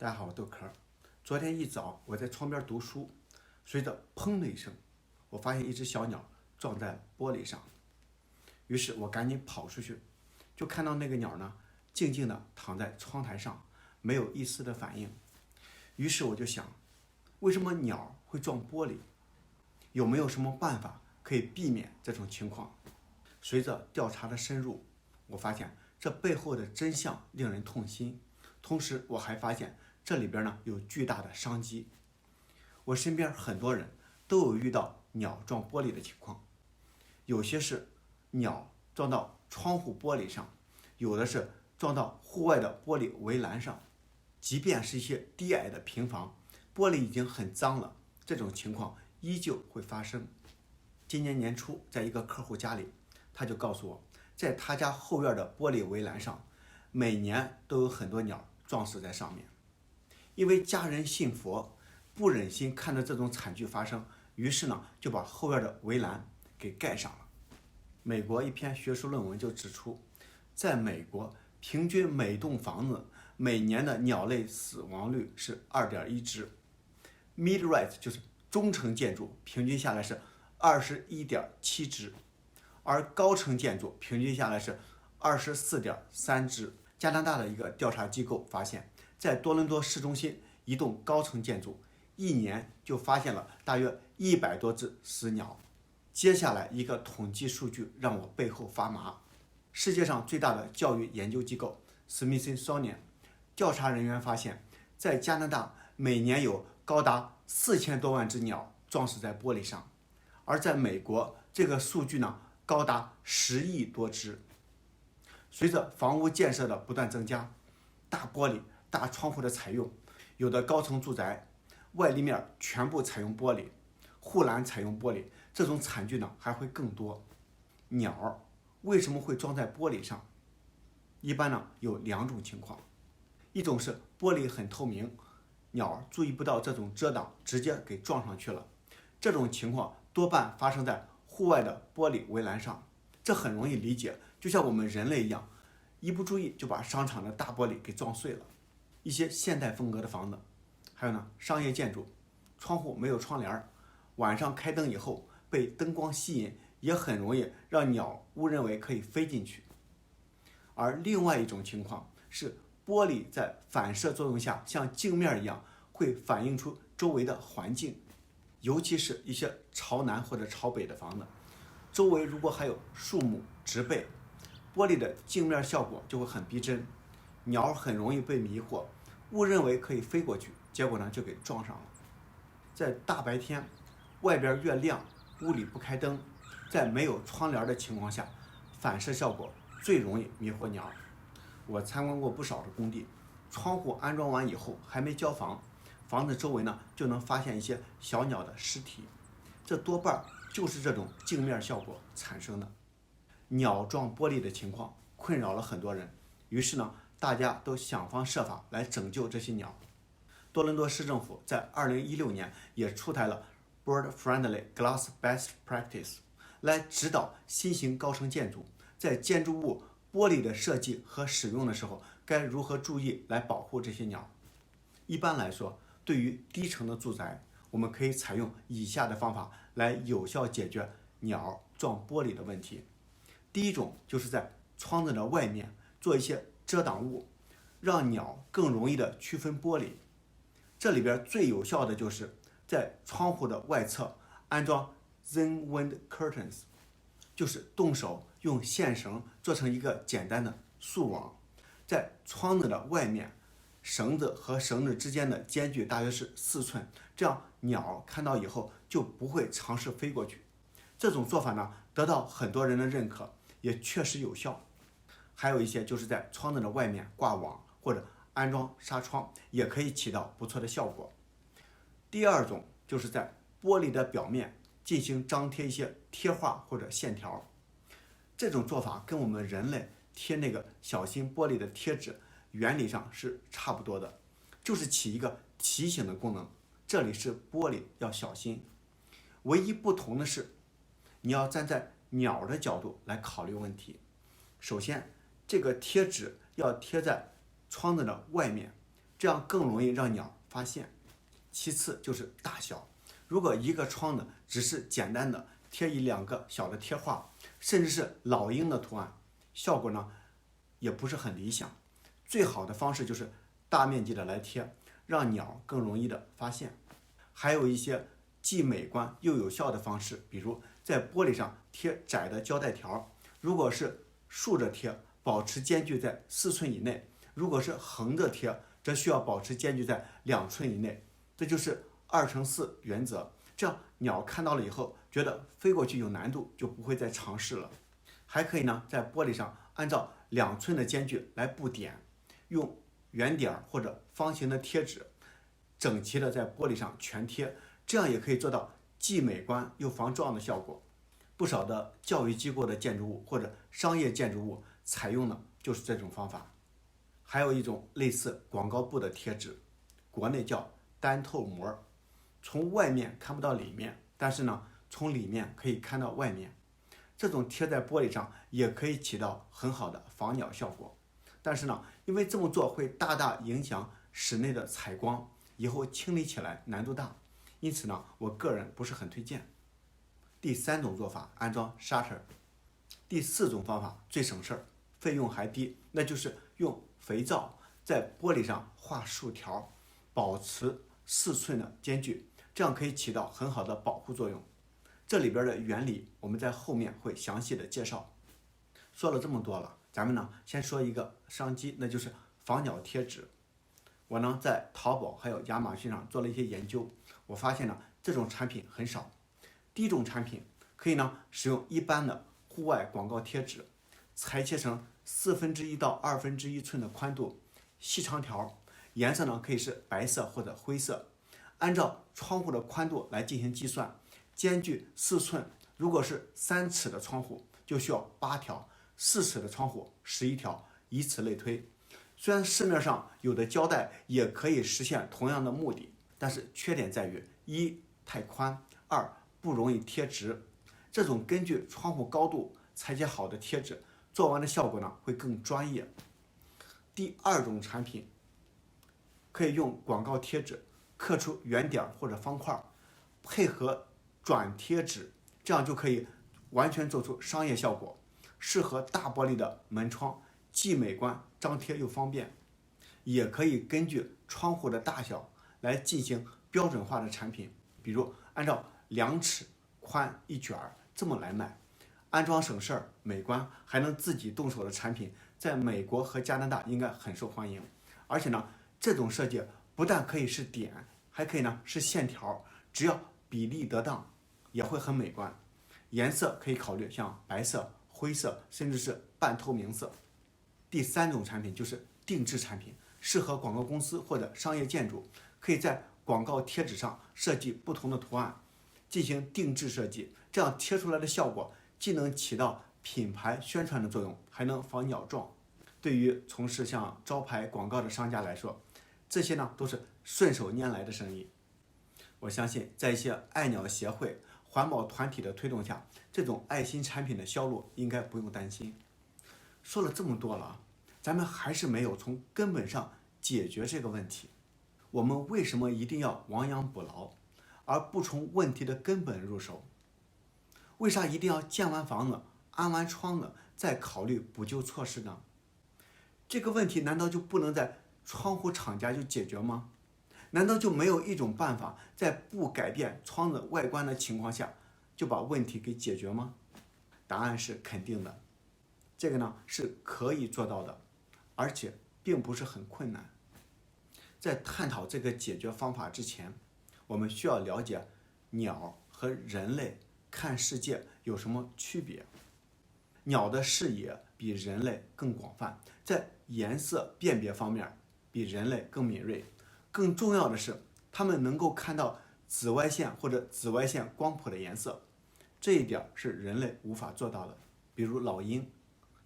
大家好，我豆壳。昨天一早我在窗边读书，随着砰的一声，我发现一只小鸟撞在玻璃上。于是我赶紧跑出去，就看到那个鸟呢，静静地躺在窗台上，没有一丝的反应。于是我就想，为什么鸟会撞玻璃？有没有什么办法可以避免这种情况？随着调查的深入，我发现这背后的真相令人痛心。同时，我还发现这里边呢有巨大的商机。我身边很多人都有遇到鸟撞玻璃的情况，有些是鸟撞到窗户玻璃上，有的是撞到户外的玻璃围栏上。即便是一些低矮的平房，玻璃已经很脏了，这种情况依旧会发生。今年年初，在一个客户家里，他就告诉我，在他家后院的玻璃围栏上，每年都有很多鸟撞死在上面。因为家人信佛，不忍心看着这种惨剧发生，于是呢就把后院的围栏给盖上了。美国一篇学术论文就指出，在美国平均每栋房子每年的鸟类死亡率是 2.1 只， mid-rise 就是中层建筑平均下来是 21.7 只，而高层建筑平均下来是 24.3 只。加拿大的一个调查机构发现，在多伦多市中心一栋高层建筑，一年就发现了大约100多只死鸟。接下来一个统计数据让我背后发麻。世界上最大的教育研究机构 Smithsonian 调查人员发现，在加拿大每年有高达4000多万只鸟撞死在玻璃上，而在美国这个数据呢高达10亿多只。随着房屋建设的不断增加，大玻璃、大窗户的采用，有的高层住宅外立面全部采用玻璃，护栏采用玻璃，这种惨剧呢还会更多。鸟为什么会装在玻璃上？一般呢有2种情况，一种是玻璃很透明，鸟注意不到这种遮挡，直接给撞上去了。这种情况多半发生在户外的玻璃围栏上，这很容易理解，就像我们人类一样，一不注意就把商场的大玻璃给撞碎了。一些现代风格的房子，还有呢商业建筑，窗户没有窗帘，晚上开灯以后被灯光吸引，也很容易让鸟误认为可以飞进去。而另外一种情况是，玻璃在反射作用下像镜面一样，会反映出周围的环境，尤其是一些朝南或者朝北的房子，周围如果还有树木植被，玻璃的镜面效果就会很逼真，鸟很容易被迷惑，误认为可以飞过去，结果呢就给撞上了。在大白天，外边越亮，屋里不开灯，在没有窗帘的情况下，反射效果最容易迷惑鸟。我参观过不少的工地，窗户安装完以后还没交房，房子周围呢就能发现一些小鸟的尸体，这多半就是这种镜面效果产生的。鸟撞玻璃的情况困扰了很多人，于是呢大家都想方设法来拯救这些鸟。多伦多市政府在2016年也出台了 Bird Friendly Glass Best Practice， 来指导新型高层建筑在建筑物玻璃的设计和使用的时候该如何注意来保护这些鸟。一般来说，对于低层的住宅，我们可以采用以下的方法来有效解决鸟撞玻璃的问题。第一种就是在窗子的外面做一些遮挡物，让鸟更容易的区分玻璃。这里边最有效的就是在窗户的外侧安装 thin wind curtains， 就是动手用线绳做成一个简单的束网，在窗子的外面，绳子和绳子之间的间距大约是4寸，这样鸟看到以后就不会尝试飞过去。这种做法呢得到很多人的认可，也确实有效。还有一些就是在窗子的外面挂网或者安装纱窗，也可以起到不错的效果。第二种就是在玻璃的表面进行张贴一些贴画或者线条，这种做法跟我们人类贴那个小心玻璃的贴纸原理上是差不多的，就是起一个提醒的功能，这里是玻璃要小心。唯一不同的是，你要站在鸟的角度来考虑问题。首先，这个贴纸要贴在窗子的外面，这样更容易让鸟发现。其次就是大小，如果一个窗子只是简单的贴一两个小的贴画，甚至是老鹰的图案，效果呢也不是很理想。最好的方式就是大面积的来贴，让鸟更容易的发现。还有一些既美观又有效的方式，比如在玻璃上贴窄的胶带条，如果是竖着贴，保持间距在4寸以内；如果是横着贴，则需要保持间距在2寸以内。这就是2乘4原则，这样鸟看到了以后，觉得飞过去有难度，就不会再尝试了。还可以呢，在玻璃上按照2寸的间距来布点，用圆点或者方形的贴纸，整齐的在玻璃上全贴，这样也可以做到既美观又防撞的效果。不少的教育机构的建筑物或者商业建筑物采用的就是这种方法。还有一种类似广告布的贴纸，国内叫单透膜，从外面看不到里面，但是呢，从里面可以看到外面。这种贴在玻璃上也可以起到很好的防鸟效果，但是呢，因为这么做会大大影响室内的采光，以后清理起来难度大，因此呢，我个人不是很推荐。第3种做法，安装 shutter。第4种方法最省事儿，费用还低，那就是用肥皂在玻璃上画竖条，保持4寸的间距，这样可以起到很好的保护作用。这里边的原理我们在后面会详细的介绍。说了这么多了，咱们呢先说一个商机，那就是防鸟贴纸。我呢在淘宝还有亚马逊上做了一些研究，我发现呢这种产品很少。第一种产品可以呢使用一般的户外广告贴纸，裁切成1/4到1/2寸的宽度，细长条，颜色呢可以是白色或者灰色，按照窗户的宽度来进行计算，间距4寸，如果是3尺的窗户就需要8条，4尺的窗户11条，以此类推。虽然市面上有的胶带也可以实现同样的目的，但是缺点在于1太宽，2不容易贴直。这种根据窗户高度裁切好的贴纸，做完的效果呢会更专业。第2种产品可以用广告贴纸刻出圆点或者方块，配合转贴纸，这样就可以完全做出商业效果，适合大玻璃的门窗，既美观张贴又方便。也可以根据窗户的大小来进行标准化的产品，比如按照2尺宽1卷这么来卖。安装省事儿、美观，还能自己动手的产品，在美国和加拿大应该很受欢迎。而且呢，这种设计不但可以是点，还可以呢是线条，只要比例得当，也会很美观。颜色可以考虑像白色、灰色，甚至是半透明色。第3种产品就是定制产品，适合广告公司或者商业建筑，可以在广告贴纸上设计不同的图案，进行定制设计，这样贴出来的效果既能起到品牌宣传的作用，还能防鸟撞。对于从事像招牌广告的商家来说，这些呢都是顺手拈来的生意。我相信在一些爱鸟协会、环保团体的推动下，这种爱心产品的销路应该不用担心。说了这么多了，咱们还是没有从根本上解决这个问题。我们为什么一定要亡羊补牢，而不从问题的根本入手？为啥一定要建完房子、安完窗子再考虑补救措施呢？这个问题难道就不能在窗户厂家就解决吗？难道就没有一种办法，在不改变窗子外观的情况下，就把问题给解决吗？答案是肯定的。这个呢是可以做到的，而且并不是很困难。在探讨这个解决方法之前，我们需要了解鸟和人类看世界有什么区别。鸟的视野比人类更广泛，在颜色辨别方面比人类更敏锐。更重要的是，它们能够看到紫外线或者紫外线光谱的颜色，这一点是人类无法做到的。比如老鹰，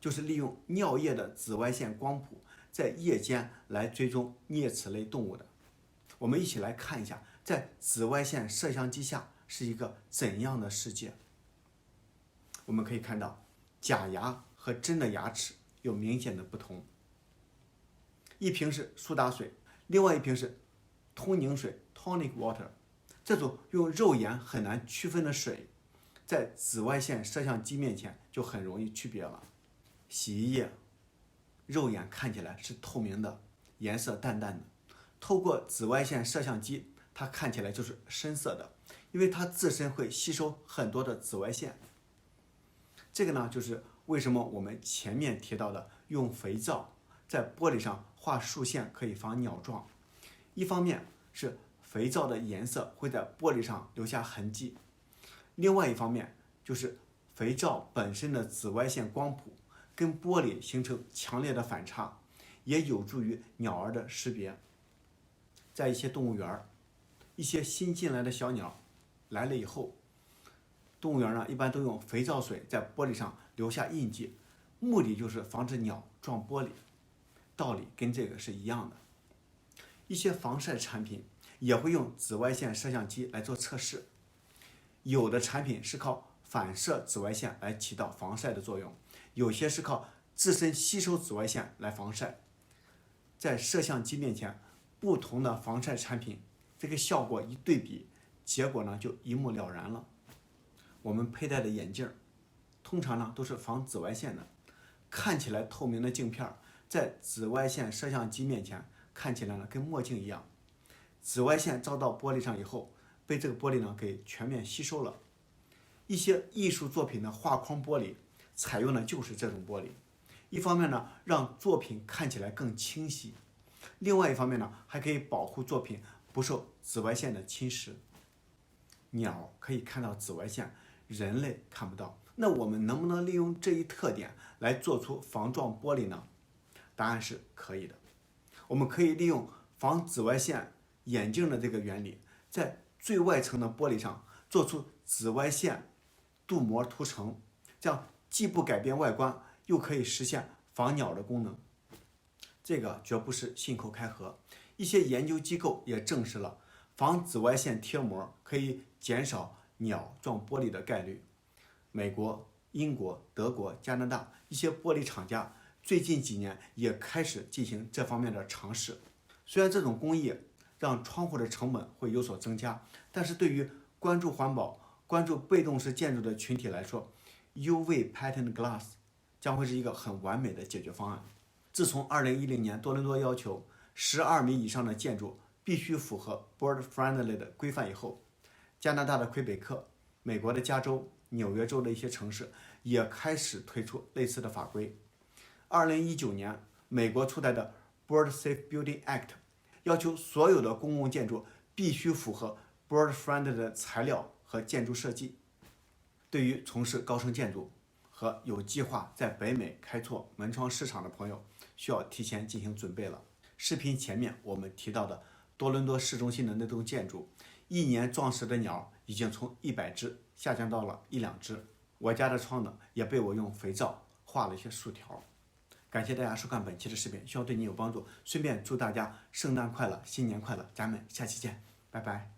就是利用尿液的紫外线光谱，在夜间来追踪啮齿类动物的。我们一起来看一下，在紫外线摄像机下是一个怎样的世界。我们可以看到，假牙和真的牙齿有明显的不同。一瓶是苏打水，另外一瓶是通宁水 （tonic water）， 这种用肉眼很难区分的水，在紫外线摄像机面前就很容易区别了。洗衣液肉眼看起来是透明的，颜色淡淡的，透过紫外线摄像机，它看起来就是深色的，因为它自身会吸收很多的紫外线。这个呢，就是为什么我们前面提到的用肥皂在玻璃上画竖线可以防鸟撞。一方面是肥皂的颜色会在玻璃上留下痕迹，另外一方面就是肥皂本身的紫外线光谱跟玻璃形成强烈的反差，也有助于鸟儿的识别。在一些动物园，一些新进来的小鸟来了以后，动物园呢一般都用肥皂水在玻璃上留下印记，目的就是防止鸟撞玻璃。道理跟这个是一样的。一些防晒产品也会用紫外线摄像机来做测试，有的产品是靠反射紫外线来起到防晒的作用，有些是靠自身吸收紫外线来防晒。在摄像机面前，不同的防晒产品，这个效果一对比，结果呢就一目了然了。我们佩戴的眼镜，通常呢都是防紫外线的，看起来透明的镜片，在紫外线摄像机面前看起来呢跟墨镜一样，紫外线照到玻璃上以后，被这个玻璃呢给全面吸收了。一些艺术作品的画框玻璃采用的就是这种玻璃，一方面呢让作品看起来更清晰，另外一方面呢还可以保护作品不受紫外线的侵蚀。鸟可以看到紫外线，人类看不到，那我们能不能利用这一特点来做出防撞玻璃呢？答案是可以的。我们可以利用防紫外线眼镜的这个原理，在最外层的玻璃上做出紫外线镀膜涂层，这样既不改变外观，又可以实现防鸟的功能。这个绝不是信口开河，一些研究机构也证实了防紫外线贴膜可以减少鸟撞玻璃的概率。美国、英国、德国、加拿大一些玻璃厂家最近几年也开始进行这方面的尝试。虽然这种工艺让窗户的成本会有所增加，但是对于关注环保、关注被动式建筑的群体来说， UV Patterned Glass 将会是一个很完美的解决方案。自从2010年多伦多要求12米以上的建筑必须符合 Bird Friendly 的规范以后，加拿大的魁北克、美国的加州、纽约州的一些城市也开始推出类似的法规。2019年，美国出台的 Bird Safe Building Act 要求所有的公共建筑必须符合 Bird Friendly 的材料和建筑设计。对于从事高层建筑和有计划在北美开拓门窗市场的朋友，需要提前进行准备了。视频前面我们提到的多伦多市中心的那栋建筑，一年撞死的鸟已经从100只下降到了1-2只。我家的窗呢，也被我用肥皂画了一些竖条。感谢大家收看本期的视频，希望对你有帮助。顺便祝大家圣诞快乐，新年快乐，咱们下期见，拜拜。